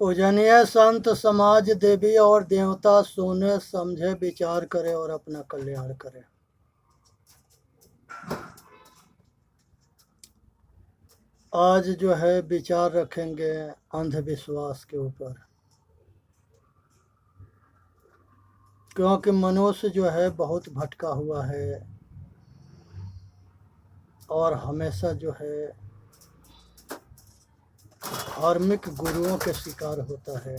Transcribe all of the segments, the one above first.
पूजनीय संत समाज देवी और देवता सुने समझे विचार करे और अपना कल्याण करे। आज जो है विचार रखेंगे अंधविश्वास के ऊपर, क्योंकि मनुष्य जो है बहुत भटका हुआ है और हमेशा जो है धार्मिक गुरुओं के शिकार होता है।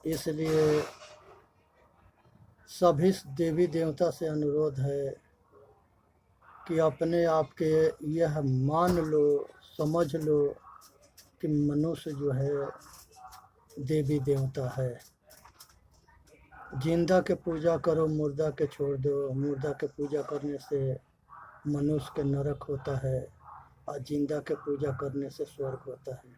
इसलिए सभी देवी देवता से अनुरोध है कि अपने आप के यह मान लो, समझ लो कि मनुष्य जो है देवी देवता है। जिंदा के पूजा करो, मुर्दा के छोड़ दो। मुर्दा के पूजा करने से मनुष्य के नरक होता है और जिंदा के पूजा करने से स्वर्ग होता है।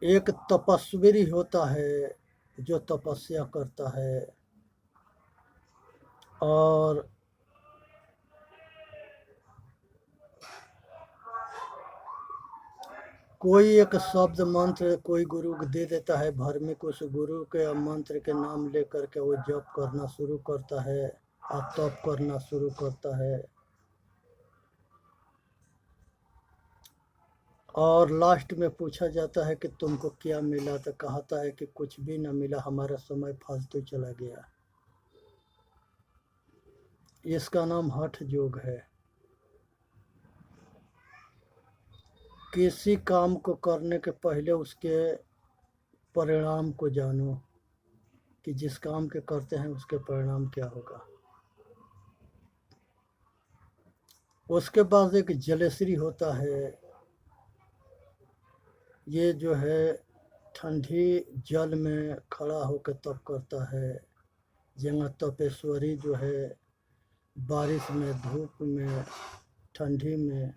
एक तपस्वी होता है जो तपस्या करता है और कोई एक शब्द मंत्र कोई गुरु दे देता है धार्मिक, उस गुरु के मंत्र के नाम लेकर के वो जप करना शुरू करता है और तप करना शुरू करता है और लास्ट में पूछा जाता है कि तुमको क्या मिला, तो कहता है कि कुछ भी न मिला, हमारा समय फालतू चला गया। इसका नाम हठ योग है। किसी काम को करने के पहले उसके परिणाम को जानो कि जिस काम के करते हैं उसके परिणाम क्या होगा। उसके बाद एक जलेश्री होता है, ये जो है ठंडी जल में खड़ा होकर तप करता है। जहाँ तपेश्वरी जो है बारिश में, धूप में, ठंडी में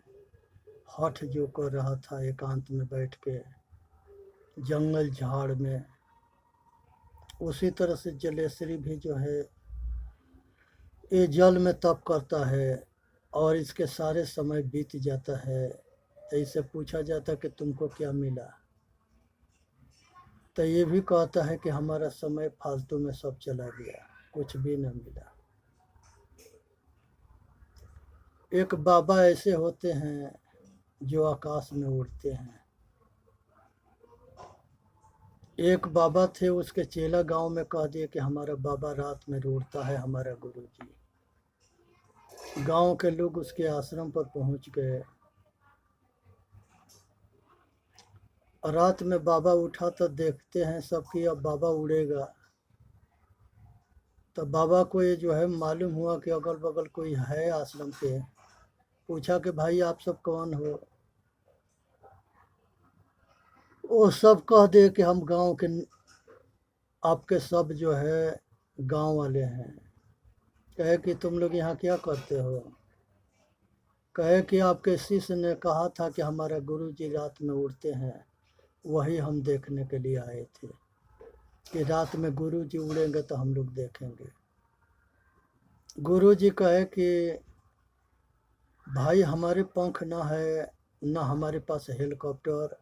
हठ जो कर रहा था एकांत में बैठ के जंगल झाड़ में, उसी तरह से जलेश्री भी जो है ये जल में तप करता है और इसके सारे समय बीत जाता है। तो इसे पूछा जाता कि तुमको क्या मिला, तो ये भी कहता है कि हमारा समय फालतू में सब चला गया, कुछ भी न मिला। एक बाबा ऐसे होते हैं जो आकाश में उड़ते हैं। एक बाबा थे, उसके चेला गांव में कह दिए कि हमारा बाबा रात में उड़ता है, हमारा गुरुजी। गांव के लोग उसके आश्रम पर पहुंच गए। रात में बाबा उठा तो देखते हैं सब कि अब बाबा उड़ेगा। तो बाबा को ये जो है मालूम हुआ कि अगल बगल कोई है आश्रम के। पूछा कि भाई आप सब कौन हो? वो सब कह दे कि हम गांव के, आपके सब जो है गांव वाले हैं। कहे कि तुम लोग यहाँ क्या करते हो? कहे कि आपके शिष्य ने कहा था कि हमारा गुरुजी रात में उड़ते हैं, वही हम देखने के लिए आए थे कि रात में गुरुजी उड़ेंगे तो हम लोग देखेंगे। गुरुजी कहे कि भाई हमारे पंख ना है, ना हमारे पास हेलीकॉप्टर,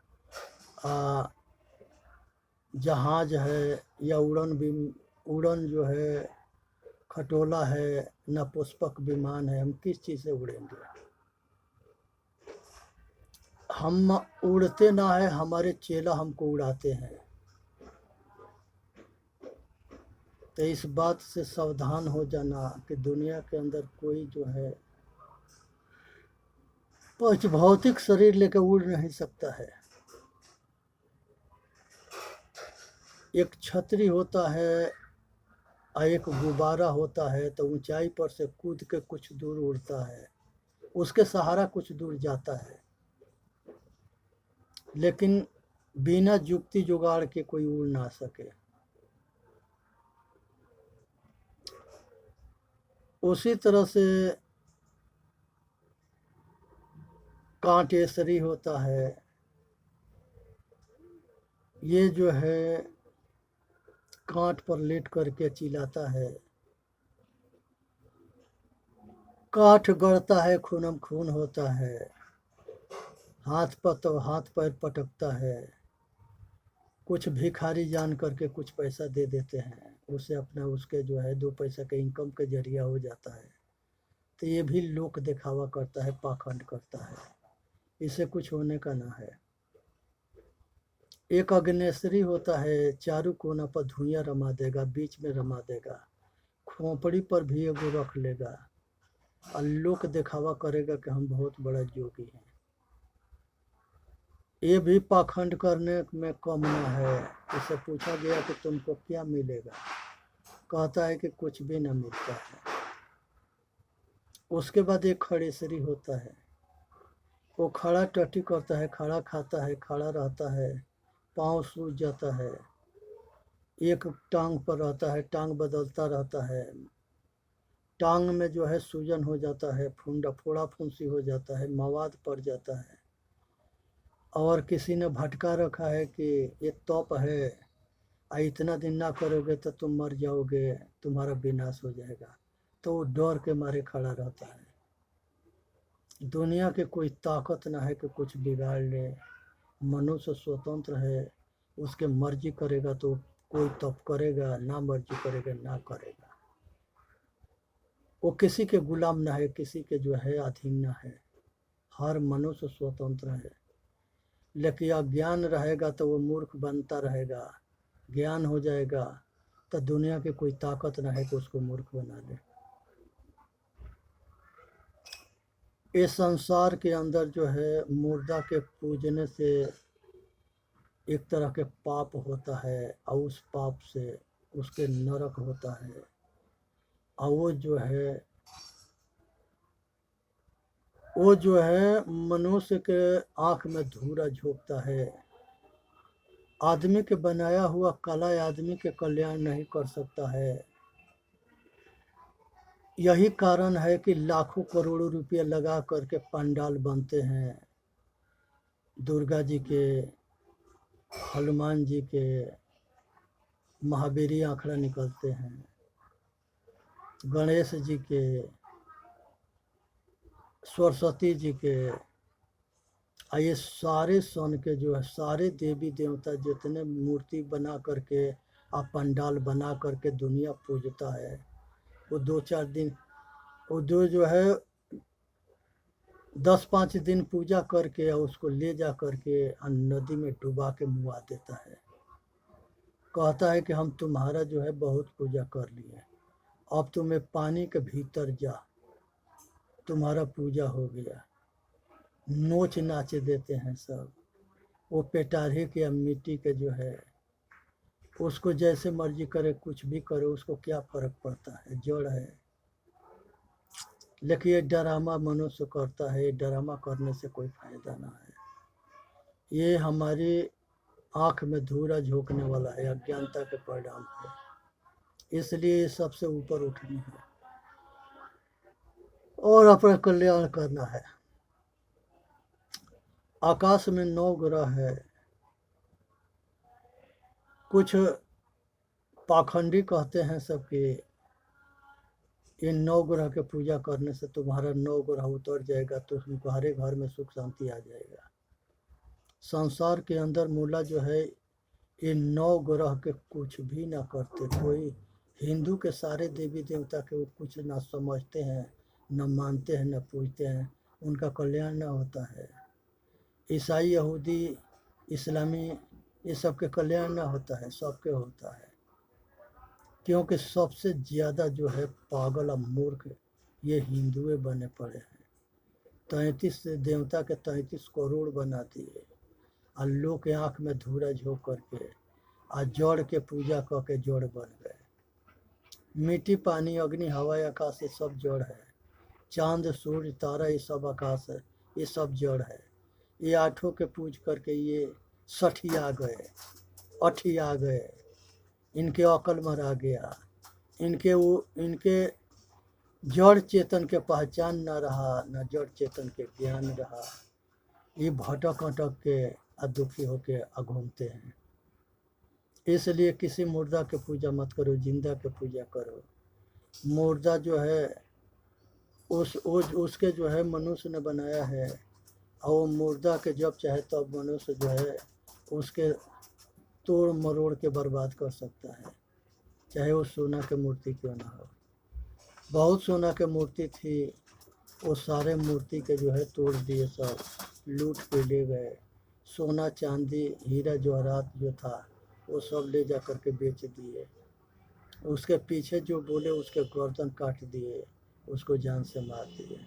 जहाज है या उड़न जो है खटोला है, ना पुष्पक विमान है, हम किस चीज़ से उड़ेंगे? हम उड़ते ना है, हमारे चेला हमको उड़ाते हैं। तो इस बात से सावधान हो जाना कि दुनिया के अंदर कोई जो है पंच भौतिक शरीर लेकर उड़ नहीं सकता है। एक छतरी होता है और एक गुब्बारा होता है, तो ऊंचाई पर से कूद के कुछ दूर उड़ता है, उसके सहारा कुछ दूर जाता है, लेकिन बिना जुक्ति जुगाड़ के कोई उड़ ना सके। उसी तरह से कांटेसरी होता है, ये जो है कांट पर लेट करके चिल्लाता है, काठ गड़ता है खूनम खून होता है, हाथ पैर पटकता है, कुछ भिखारी जान करके कुछ पैसा दे देते हैं, उसे अपना उसके जो है 2 पैसा के इनकम के जरिया हो जाता है। तो ये भी लोक दिखावा करता है, पाखंड करता है, इसे कुछ होने का ना है। एक अग्नेश्वरी होता है, चारों कोना पर धुइयां रमा देगा, बीच में रमा देगा, खोपड़ी पर भी एगो रख लेगा और लोक दिखावा करेगा कि हम बहुत बड़ा योगी हैं। ये भी पाखंड करने में कम न है। इससे पूछा गया कि तुमको क्या मिलेगा, कहता है कि कुछ भी न मिलता है। उसके बाद एक खड़ेसरी होता है, वो खड़ा टट्टी करता है, खड़ा खाता है, खड़ा रहता है, पाँव सूज जाता है, एक टांग पर रहता है, टांग बदलता रहता है, टांग में जो है सूजन हो जाता है, फोड़ा फुंसी हो जाता है, मवाद पड़ जाता है, और किसी ने भटका रखा है कि ये तप है, इतना दिन ना करोगे तो तुम मर जाओगे, तुम्हारा विनाश हो जाएगा, तो वो डर के मारे खड़ा रहता है। दुनिया के कोई ताकत ना है कि कुछ बिगाड़ ले, मनुष्य स्वतंत्र है, उसके मर्जी करेगा तो कोई तप करेगा, ना मर्जी करेगा ना करेगा। वो किसी के गुलाम ना है, किसी के जो है अधीन ना है, हर मनुष्य स्वतंत्र है। लेकिन अज्ञान रहेगा तो वो मूर्ख बनता रहेगा, ज्ञान हो जाएगा तो दुनिया की कोई ताकत ना है कि उसको मूर्ख बना दे। इस संसार के अंदर जो है मुर्दा के पूजने से एक तरह के पाप होता है, और उस पाप से उसके नरक होता है, और वो जो है मनुष्य के आँख में धूरा झोंकता है। आदमी के बनाया हुआ कला आदमी के कल्याण नहीं कर सकता है। यही कारण है कि लाखों करोड़ों रुपये लगा करके पंडाल बनते हैं, दुर्गा जी के, हनुमान जी के, महावीरी आंकड़ा निकलते हैं, गणेश जी के, सरस्वती जी के, ये सारे सन के जो है सारे देवी देवता जितने मूर्ति बना करके आप पंडाल बना करके दुनिया पूजता है, वो 2-4 दिन वो जो है 10-5 दिन पूजा करके उसको ले जा करके नदी में डुबा के मुआ देता है। कहता है कि हम तुम्हारा जो है बहुत पूजा कर लिए, अब तुम्हें पानी के भीतर जा, तुम्हारा पूजा हो गया। नोच नाच देते हैं सब। वो पेटारे के मिट्टी के जो है उसको जैसे मर्जी करे, कुछ भी करे, उसको क्या फर्क पड़ता है, जड़ है। लेकिन ये ड्रामा मनुष्य करता है, ड्रामा करने से कोई फायदा ना है। ये हमारी आँख में धूरा झोंकने वाला है, अज्ञानता के परिणाम है। इसलिए सबसे ऊपर उठनी है और अपना कल्याण करना है। आकाश में 9 ग्रह है। कुछ पाखंडी कहते हैं सबके ये 9 ग्रह के पूजा करने से तुम्हारा 9 ग्रह उतर जाएगा, तो तुम्हारे घर में सुख शांति आ जाएगा। संसार के अंदर मूला जो है ये 9 ग्रह के कुछ भी ना करते। कोई हिंदू के सारे देवी देवता के वो कुछ ना समझते हैं, न मानते हैं, न पूजते हैं, उनका कल्याण ना होता है। ईसाई, यहूदी, इस्लामी, ये सब के कल्याण ना होता है, सबके होता है। क्योंकि सबसे ज़्यादा जो है पागल और मूर्ख ये हिंदुए बने पड़े हैं। 33 देवता के 33 करोड़ बना दिए, और लोग के आँख में धूरा झोंक करके और जड़ के पूजा करके जड़ बन गए। मिट्टी, पानी, अग्नि, हवा, आकाश ये सब जड़ है। चांद, सूर्य, तारा ये सब आकाश है, ये सब जड़ है। ये 8 के पूज करके ये 60 आ गए, 80 आ गए, इनके अकल मरा गया, इनके जड़ चेतन के पहचान न रहा, न जड़ चेतन के ज्ञान रहा। ये भटक अटक के दुखी होके घूमते हैं। इसलिए किसी मुर्दा के पूजा मत करो, जिंदा के पूजा करो। मुर्दा जो है उसके जो है मनुष्य ने बनाया है, और वो मुर्दा के जब चाहे तब तो मनुष्य जो है उसके तोड़ मरोड़ के बर्बाद कर सकता है, चाहे वो सोना की मूर्ति क्यों ना हो। बहुत सोना की मूर्ति थी, वो सारे मूर्ति के जो है तोड़ दिए, सब लूट के ले गए। सोना चांदी हीरा जवाहरात जो था वो सब ले जा कर के बेच दिए। उसके पीछे जो बोले उसके गर्दन काट दिए, उसको जान से मार दिए।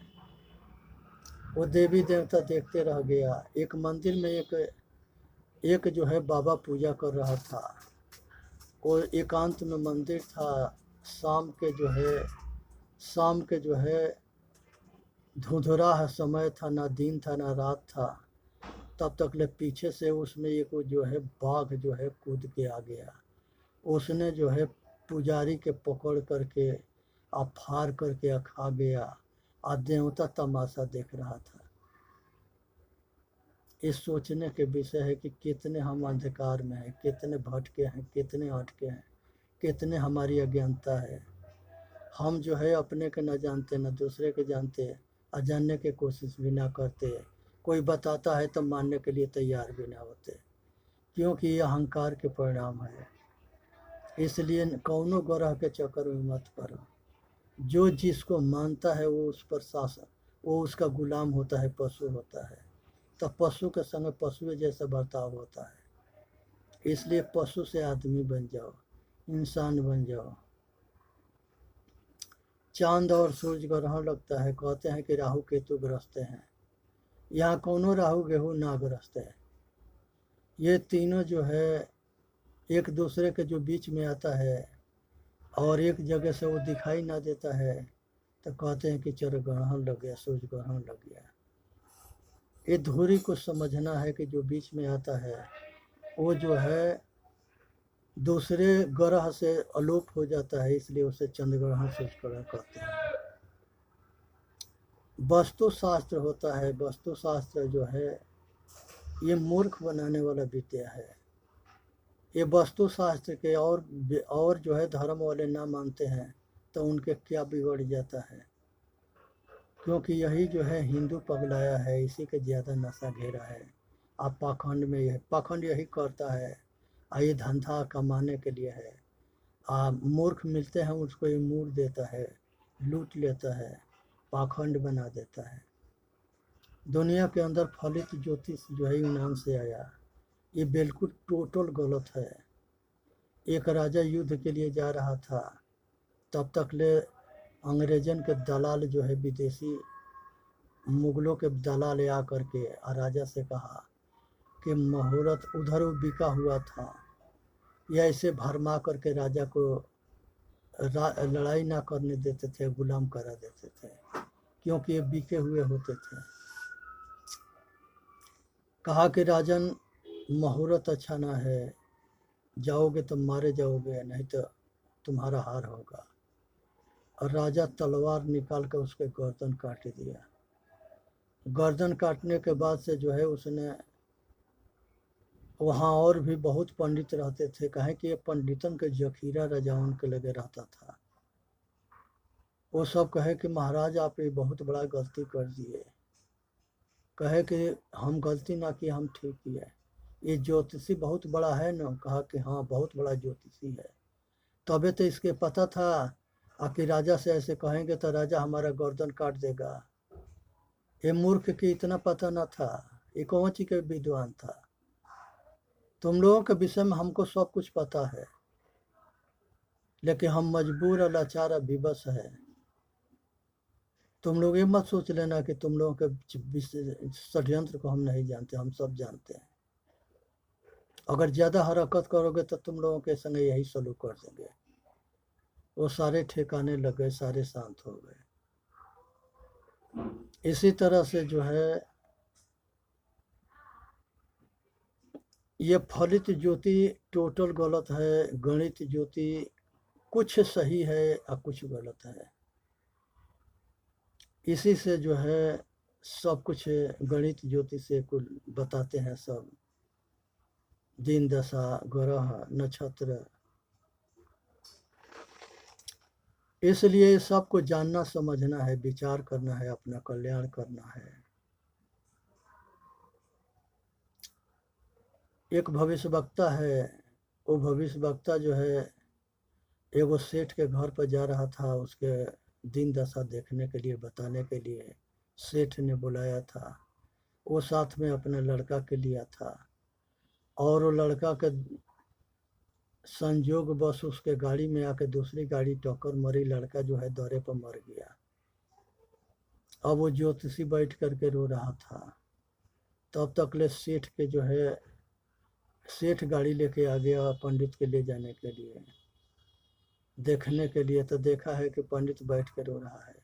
वो देवी देवता देखते रह गया। एक मंदिर में एक जो है बाबा पूजा कर रहा था। वो एकांत में मंदिर था। शाम के जो है धुंधुरा समय था, ना दिन था ना रात था। तब तक ले पीछे से उसमें एक जो है बाघ जो है कूद के आ गया। उसने जो है पुजारी के पकड़ करके फाड़ करके खा गया। और देवता तमाशा देख रहा था। इस सोचने के विषय है कि कितने हम अंधकार में हैं, कितने भटके हैं, कितने हटके हैं, कितने हमारी अज्ञानता है। हम जो है अपने के न जानते न दूसरे के जानते, और जानने की कोशिश भी ना करते। कोई बताता है तो मानने के लिए तैयार भी ना होते, क्योंकि ये अहंकार के परिणाम है। इसलिए कौनों ग्रह के चक्कर में मत पड़ो। जो जिसको मानता है वो उस पर शासन, वो उसका गुलाम होता है, पशु होता है। तो पशु के संग पशु जैसा बर्ताव होता है। इसलिए पशु से आदमी बन जाओ, इंसान बन जाओ। चांद और सूरज ग्रहण लगता है, कहते हैं कि राहु केतु ग्रस्त हैं। यहाँ कौनों राहु गेहूँ ना ग्रस्त है। ये तीनों जो है एक दूसरे के जो बीच में आता है और एक जगह से वो दिखाई ना देता है, तो कहते हैं कि चलो ग्रहण लग गया, सूरज ग्रहण लग गया। ये धुरी को समझना है कि जो बीच में आता है वो जो है दूसरे ग्रह से अलोप हो जाता है, इसलिए उसे चंद्र ग्रहण सूर्य ग्रहण कहते हैं। वस्तु शास्त्र होता है। वस्तु शास्त्र जो है ये मूर्ख बनाने वाला विद्या है। ये वस्तु शास्त्र के और जो है धर्म वाले ना मानते हैं तो उनके क्या बिगड़ जाता है, क्योंकि यही जो है हिंदू पगलाया है, इसी के ज़्यादा नशा घेरा है। आप पाखंड में यह पाखंड यही करता है, ये धंधा कमाने के लिए है। मूर्ख मिलते हैं उसको ये मूड देता है, लूट लेता है, पाखंड बना देता है। दुनिया के अंदर फलित ज्योतिष जो है यूनान से आया, ये बिल्कुल टोटल गलत है। एक राजा युद्ध के लिए जा रहा था, तब तक ले अंग्रेजन के दलाल जो है विदेशी मुगलों के दलाल आ करके राजा से कहा कि मुहूर्त उधर बिका हुआ था। यह ऐसे भरमा करके राजा को लड़ाई ना करने देते थे, गुलाम करा देते थे, क्योंकि ये बिके हुए होते थे। कहा कि राजन मुहूर्त अच्छा ना है, जाओगे तो मारे जाओगे, नहीं तो तुम्हारा हार होगा। और राजा तलवार निकाल कर उसके गर्दन काट दिया। गर्दन काटने के बाद से जो है उसने, वहाँ और भी बहुत पंडित रहते थे, कहे कि ये पंडितन के जखीरा राजाओं के लगे रहता था। वो सब कहे कि महाराज आप ये बहुत बड़ा गलती कर दिए। कहे कि हम गलती ना किए, हम ठीक किए। ये ज्योतिषी बहुत बड़ा है ना? कहा कि हाँ बहुत बड़ा ज्योतिषी है। तबे तो इसके पता था कि राजा से ऐसे कहेंगे तो राजा हमारा गर्दन काट देगा। ये मूर्ख की इतना पता न था, ये कौन सी के विद्वान था। तुम लोगों के विषय में हमको सब कुछ पता है, लेकिन हम मजबूर और लाचार और विवश है। तुम लोग ये मत सोच लेना कि तुम लोगों के षड्यंत्र को हम नहीं जानते, हम सब जानते हैं। अगर ज़्यादा हरकत करोगे तो तुम लोगों के संग यही सलूक कर देंगे। वो सारे ठिकाने लग गए, सारे शांत हो गए। इसी तरह से जो है ये फलित ज्योति टोटल गलत है। गणित ज्योति कुछ सही है और कुछ गलत है। इसी से जो है सब कुछ गणित ज्योति से कुल बताते हैं, सब दिन दशा ग्रह नक्षत्र। इसलिए सबको जानना समझना है, विचार करना है, अपना कल्याण करना है। एक भविष्यवक्ता है, वो भविष्यवक्ता जो है एगो सेठ के घर पर जा रहा था, उसके दिन दशा देखने के लिए, बताने के लिए सेठ ने बुलाया था। वो साथ में अपने लड़का के लिया था, और वो लड़का के संजोग बस उसके गाड़ी में आके दूसरी गाड़ी टक्कर मरी, लड़का जो है दौरे पर मर गया। अब वो ज्योतिषी बैठ करके रो रहा था। तब तक ले सेठ के जो है, सेठ गाड़ी लेके आ गया पंडित के ले जाने के लिए, देखने के लिए। तो देखा है कि पंडित बैठ के रो रहा है।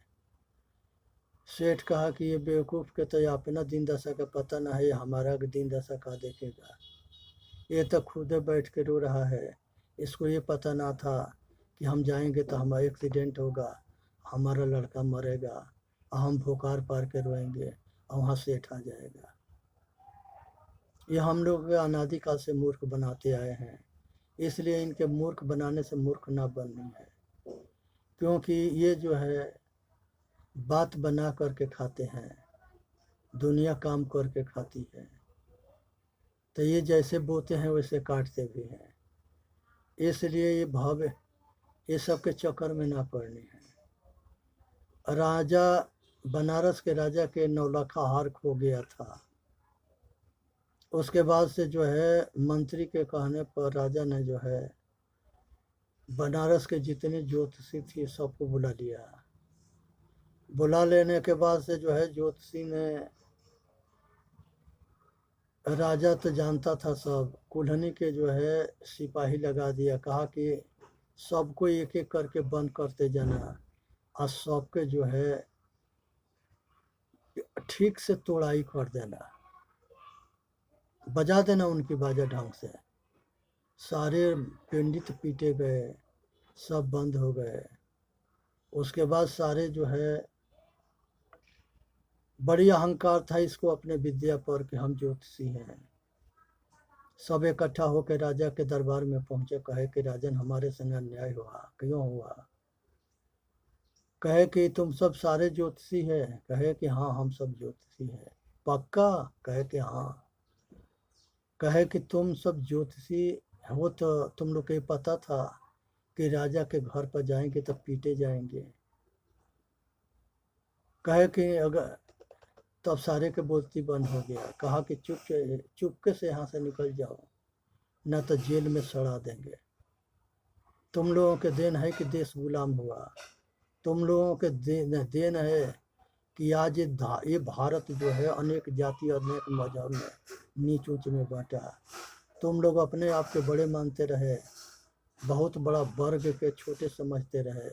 सेठ कहा कि ये बेवकूफ़ के तो अपना दिन दशा का पता ना है, हमारा दिन दशा का देखेगा। ये तो खुद बैठ के रो रहा है, इसको ये पता ना था कि हम जाएंगे तो हमारा एक्सीडेंट होगा, हमारा लड़का मरेगा, हम भोकार पार के रोएंगे और वहाँ सेठ आ जाएगा। ये हम लोग अनादिकाल से मूर्ख बनाते आए हैं, इसलिए इनके मूर्ख बनाने से मूर्ख ना बननी है। क्योंकि ये जो है बात बना करके खाते हैं, दुनिया काम करके खाती है। तो ये जैसे बोते हैं वैसे काटते भी हैं, इसलिए ये भाव ये सब के चक्कर में ना पड़नी है। राजा, बनारस के राजा के 9 लाख हार खो गया था। उसके बाद से जो है मंत्री के कहने पर राजा ने जो है बनारस के जितने ज्योतिषी थी सबको बुला लिया। बुला लेने के बाद से जो है ज्योतिषी ने, राजा तो जानता था सब, कुल्हनी के जो है सिपाही लगा दिया। कहा कि सबको एक एक करके बंद करते जाना और सबके जो है ठीक से तोड़ाई कर देना, बजा देना उनकी बाजा ढंग से। सारे पंडित पीटे गए, सब बंद हो गए। उसके बाद सारे जो है, बड़ी अहंकार था इसको अपने विद्या पर कि हम ज्योतिषी हैं। सब इकट्ठा होकर राजा के दरबार में पहुंचे, कहे कि राजन हमारे संग अन्याय हुआ। क्यों हुआ? कहे कि तुम सब सारे ज्योतिषी है? कहे कि हाँ हम सब ज्योतिषी है। पक्का? कहे कि हाँ। कहे कि तुम सब ज्योतिषी हो तो तुम लोग को पता था कि राजा के घर पर जाएंगे तो पीटे जाएंगे। कहे कि अगर, तब सारे के बोलती बंद हो गया। कहा कि चुपके से यहाँ से निकल जाओ, न तो जेल में सड़ा देंगे। तुम लोगों के देन है कि देश गुलाम हुआ, तुम लोगों के देन है कि आज ये भारत जो है अनेक जाति अनेक मजहब में नीच ऊंच में बांटा। तुम लोग अपने आप के बड़े मानते रहे, बहुत बड़ा वर्ग के छोटे समझते रहे,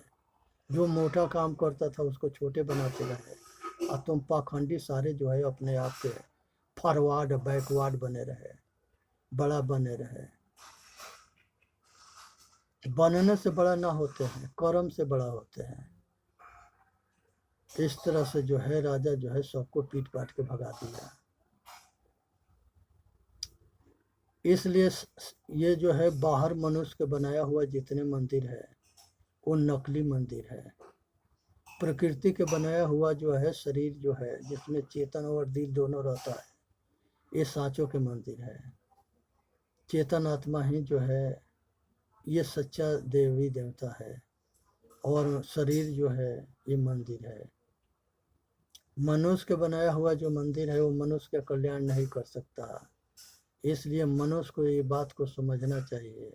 जो मोटा काम करता था उसको छोटे बनाते रहे, और तुम पाखंडी सारे जो है अपने आप के फॉरवर्ड बैकवर्ड बने रहे, बड़ा बने रहे। बनने से बड़ा ना होते हैं, कर्म से बड़ा होते हैं। इस तरह से जो है राजा जो है सबको पीट पाट के भगा दिया। इसलिए ये जो है बाहर मनुष्य के बनाया हुआ जितने मंदिर है वो नकली मंदिर है। प्रकृति के बनाया हुआ जो है शरीर जो है जिसमें चेतन और दिल दोनों रहता है, ये सांचों के मंदिर है। चेतन आत्मा ही जो है ये सच्चा देवी देवता है, और शरीर जो है ये मंदिर है। मनुष्य के बनाया हुआ जो मंदिर है वो मनुष्य का कल्याण नहीं कर सकता। इसलिए मनुष्य को ये बात को समझना चाहिए,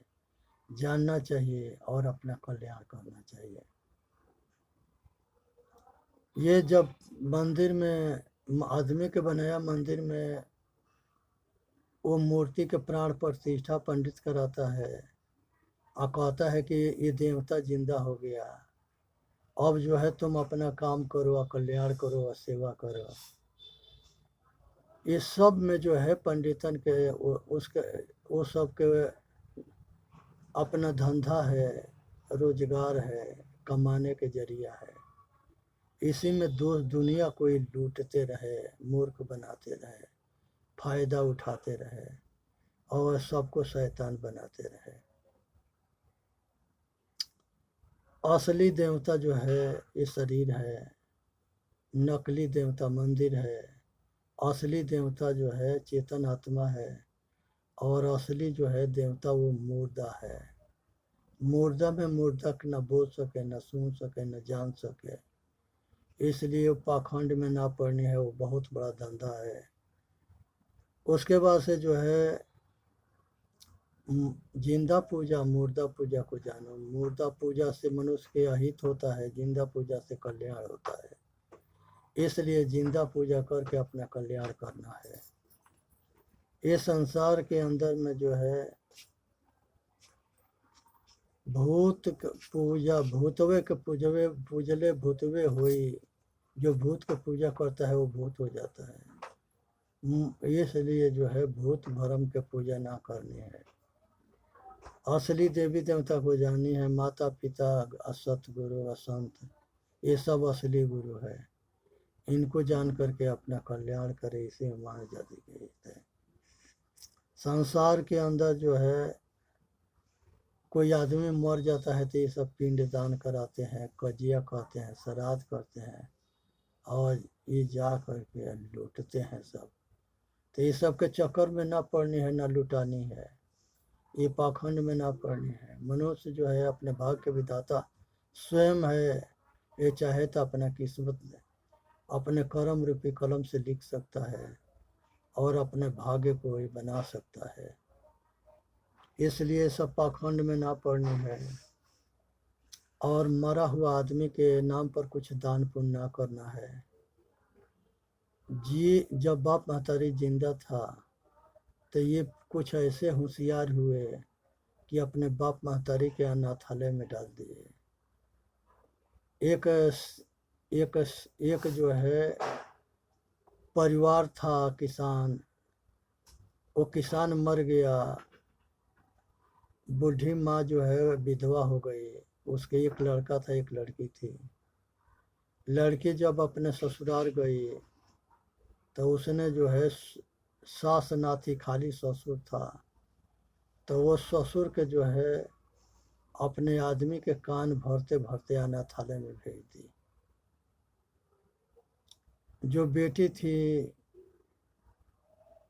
जानना चाहिए और अपना कल्याण करना चाहिए। ये जब मंदिर में आदमी के बनाया मंदिर में वो मूर्ति के प्राण प्रतिष्ठा पंडित कराता है और कहता है कि ये देवता जिंदा हो गया, अब जो है तुम अपना काम करो और कल्याण करो और सेवा करो। ये सब में जो है पंडितन के उसके वो सब के अपना धंधा है, रोजगार है, कमाने के जरिया है। इसी में दुनिया को लूटते रहे, मूर्ख बनाते रहे, फायदा उठाते रहे और सबको शैतान बनाते रहे। असली देवता जो है ये शरीर है, नकली देवता मंदिर है, असली देवता जो है चेतन आत्मा है, और असली जो है देवता वो मुर्दा है। मुर्दा में मुर्दा न बोल सके, न सुन सके, न जान सके, इसलिए वो पाखंड में ना पड़नी है, वो बहुत बड़ा धंधा है। उसके बाद से जो है जिंदा पूजा मुर्दा पूजा को जानो। मुर्दा पूजा से मनुष्य के अहित होता है, जिंदा पूजा से कल्याण होता है, इसलिए जिंदा पूजा करके अपना कल्याण करना है। ये संसार के अंदर में जो है भूत पूजा भूतवे के पूजले भूतवे होई, जो भूत की पूजा करता है वो भूत हो जाता है। इसलिए जो है भूत भरम के पूजा ना करनी है, असली देवी देवता को जाननी है। माता पिता असत गुरु असंत ये सब असली गुरु है, इनको जान करके अपना कल्याण करे, इसे मानव जाति के हित है। संसार के अंदर जो है कोई आदमी मर जाता है तो ये सब पिंड दान कराते हैं, कजिया कहते हैं, श्राद्ध करते हैं, और ये जा करके लूटते हैं सब। तो ये सब के चक्कर में ना पड़नी है, ना लुटानी है, ये पाखंड में ना पड़नी है। मनुष्य जो है अपने भाग्य के विधाता स्वयं है, ये चाहे तो अपना किस्मत अपने कर्म रूपी कलम से लिख सकता है और अपने भाग्य को ही बना सकता है, इसलिए सब पाखंड में ना पड़नी है। और मरा हुआ आदमी के नाम पर कुछ दान पुण्य ना करना है। जब बाप महतारी जिंदा था तो ये कुछ ऐसे होशियार हुए कि अपने बाप महतारी के अनाथालय में डाल दिए। एक जो है परिवार था किसान, वो किसान मर गया, बूढ़ी माँ जो है विधवा हो गई, उसके एक लड़का था एक लड़की थी। लड़की जब अपने ससुराल गई तो उसने जो है सास ना थी, खाली ससुर था, तो वो ससुर के जो है अपने आदमी के कान भरते भरते अनाथालय में भेज दी। जो बेटी थी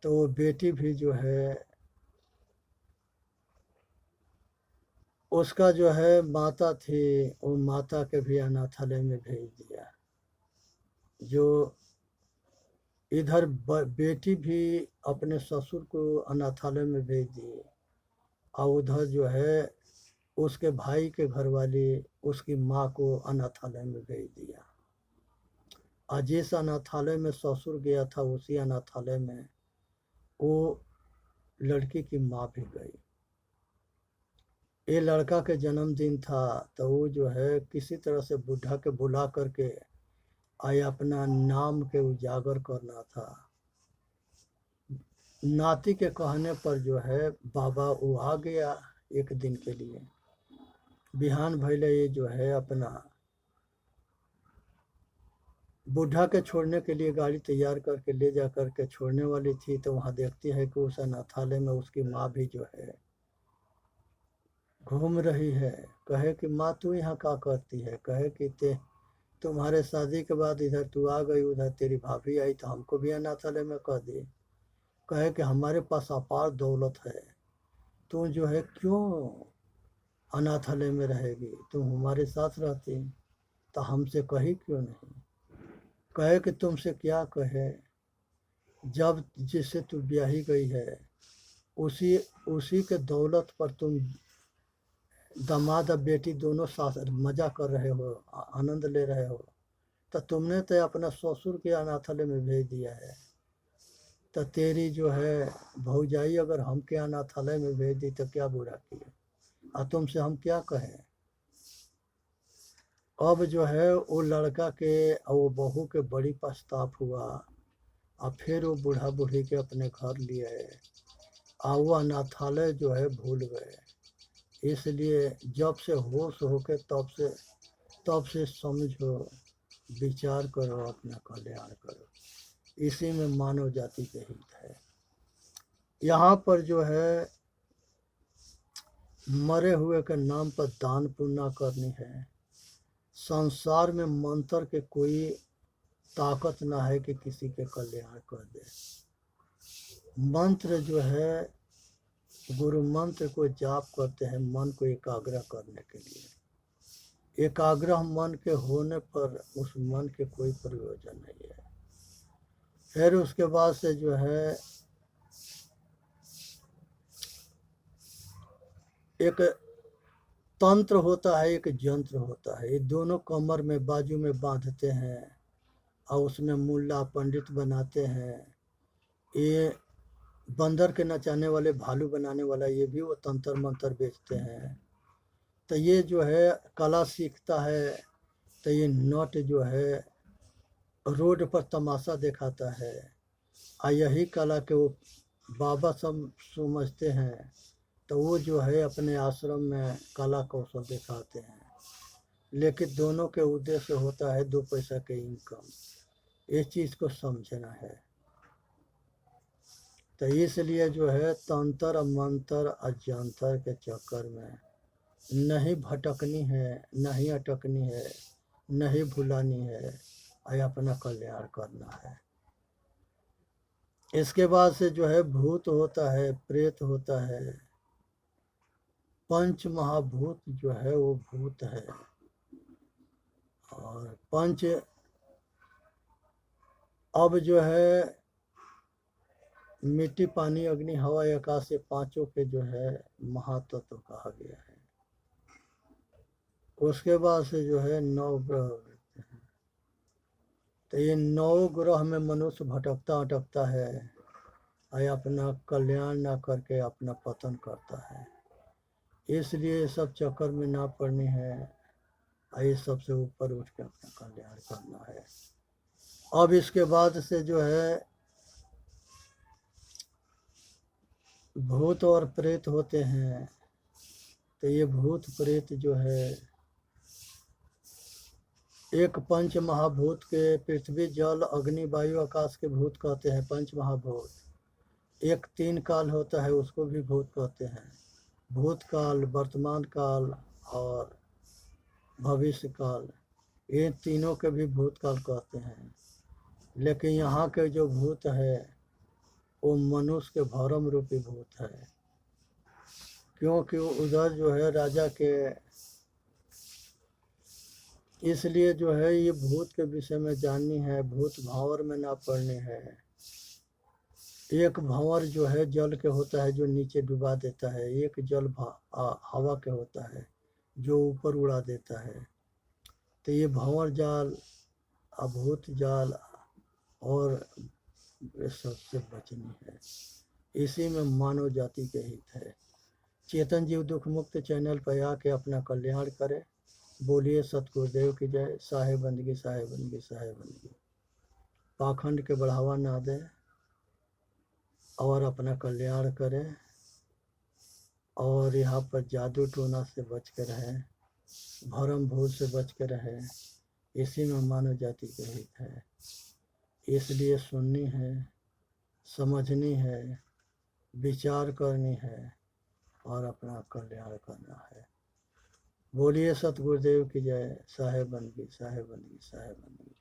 तो वो बेटी भी जो है उसका जो है माता थी, वो माता के भी अनाथालय में भेज दिया। जो इधर बेटी भी अपने ससुर को अनाथालय में भेज दी, और उधर जो है उसके भाई के घरवाले उसकी माँ को अनाथालय में भेज दिया। और जिस अनाथालय में ससुर गया था उसी अनाथालय में वो लड़की की माँ भी गई। ये लड़का के जन्मदिन था तो वो जो है किसी तरह से बुढ़ा के बुला करके आए, अपना नाम के उजागर करना था। नाती के कहने पर जो है बाबा वो आ गया एक दिन के लिए। बिहान भैले ये जो है अपना बुढ़ा के छोड़ने के लिए गाड़ी तैयार करके ले जा करके छोड़ने वाली थी, तो वहाँ देखती है कि उस अनाथालय में उसकी माँ भी जो है घूम रही है। कहे कि माँ तू यहाँ क्या करती है? कहे कि तुम्हारे शादी के बाद इधर तू आ गई, उधर तेरी भाभी आई तो हमको भी अनाथालय में कह दी। कहे कि हमारे पास अपार दौलत है, तू जो है क्यों अनाथालय में रहेगी? तुम हमारे साथ रहती तो हमसे कही क्यों नहीं? कहे कि तुमसे क्या कहे, जब जिससे तू ब्याही गई है उसी के दौलत पर तुम दामाद और बेटी दोनों साथ मजा कर रहे हो, आनंद ले रहे हो, तो तुमने तो अपना ससुर के अनाथालय में भेज दिया है, तो तेरी जो है भौजाई अगर हमके अनाथालय में भेज दी तो क्या बुरा किए, और तुमसे हम क्या कहें? अब जो है वो लड़का के और वो बहू के बड़ी पछताप हुआ, और फिर वो बूढ़ा बूढ़ी के अपने घर लिए, और वो अनाथालय जो है भूल गए। इसलिए जब से होश होके तब से समझो, विचार करो, अपना कल्याण करो, इसी में मानव जाति के हित है। यहाँ पर जो है मरे हुए के नाम पर दान पुण्य करनी है। संसार में मंत्र के कोई ताकत ना है कि किसी के कल्याण कर दे। मंत्र जो है गुरु मंत्र को जाप करते हैं मन को एकाग्र करने के लिए। एकाग्र मन के होने पर उस मन के कोई प्रयोजन नहीं है। फिर उसके बाद से जो है एक तंत्र होता है, एक यंत्र होता है। ये दोनों कमर में बाजू में बांधते हैं और उसमें मुल्ला पंडित बनाते हैं। ये बंदर के नचाने वाले, भालू बनाने वाला, ये भी वो तंत्र मंत्र बेचते हैं। तो ये जो है कला सीखता है तो ये नट जो है रोड पर तमाशा दिखाता है। और यही कला के वो बाबा सब समझते हैं, तो वो जो है अपने आश्रम में कला कौशल दिखाते हैं। लेकिन दोनों के उद्देश्य होता है 2 पैसा के इनकम। इस चीज़ को समझना है। तो इसलिए जो है तंत्र मंत्र अजंतर के चक्कर में नहीं भटकनी है, नहीं अटकनी है, नहीं भुलानी है, और अपना कल्याण करना है। इसके बाद से जो है भूत होता है, प्रेत होता है। पंच महाभूत जो है वो भूत है। और पंच अब जो है मिट्टी पानी अग्नि हवा आकाश से पांचों के जो है महातत्व कहा गया है। उसके बाद से जो है 9 ग्रह होते हैं। तो ये 9 ग्रह में मनुष्य भटकता अटकता है और अपना कल्याण ना करके अपना पतन करता है। इसलिए ये सब चक्कर में ना पड़नी है और ये सबसे ऊपर उठ के अपना कल्याण करना है। अब इसके बाद से जो है भूत और प्रेत होते हैं। तो ये भूत प्रेत जो है एक पंच महाभूत के पृथ्वी जल अग्नि वायु आकाश के भूत कहते हैं, पंच महाभूत। एक 3 काल होता है, उसको भी भूत कहते हैं। भूतकाल, वर्तमान काल और भविष्य काल, ये तीनों के भी भूतकाल कहते हैं। लेकिन यहाँ के जो भूत है वो मनुष्य के भरम रूपी भूत है। क्योंकि उधर जो है राजा के, इसलिए जो है ये भूत के विषय में जाननी है, भूत भावर में ना पड़नी है। एक भंवर जो है जल के होता है जो नीचे डुबा देता है, एक जल हवा के होता है जो ऊपर उड़ा देता है। तो ये भंवर जाल, अभूत जाल और सबसे बचनी है। इसी में मानव जाति के हित है। चेतन जीव दुख मुक्त चैनल पर आके अपना कल्याण करे। बोलिए सतगुरुदेव की जय। साहेब बंदगी, साहेब बंदगी, साहेब बंदगी। पाखंड के बढ़ावा ना दे और अपना कल्याण करें। और यहाँ पर जादू टोना से बच कर रहें, भरम भूत से बच कर रहें। इसी में मानव जाति के हित है। इसलिए सुननी है, समझनी है, विचार करनी है और अपना कल्याण करना है। बोलिए सतगुरुदेव की जय। साहेब बंदगी, साहेब बंदगी, साहेब बंदगी।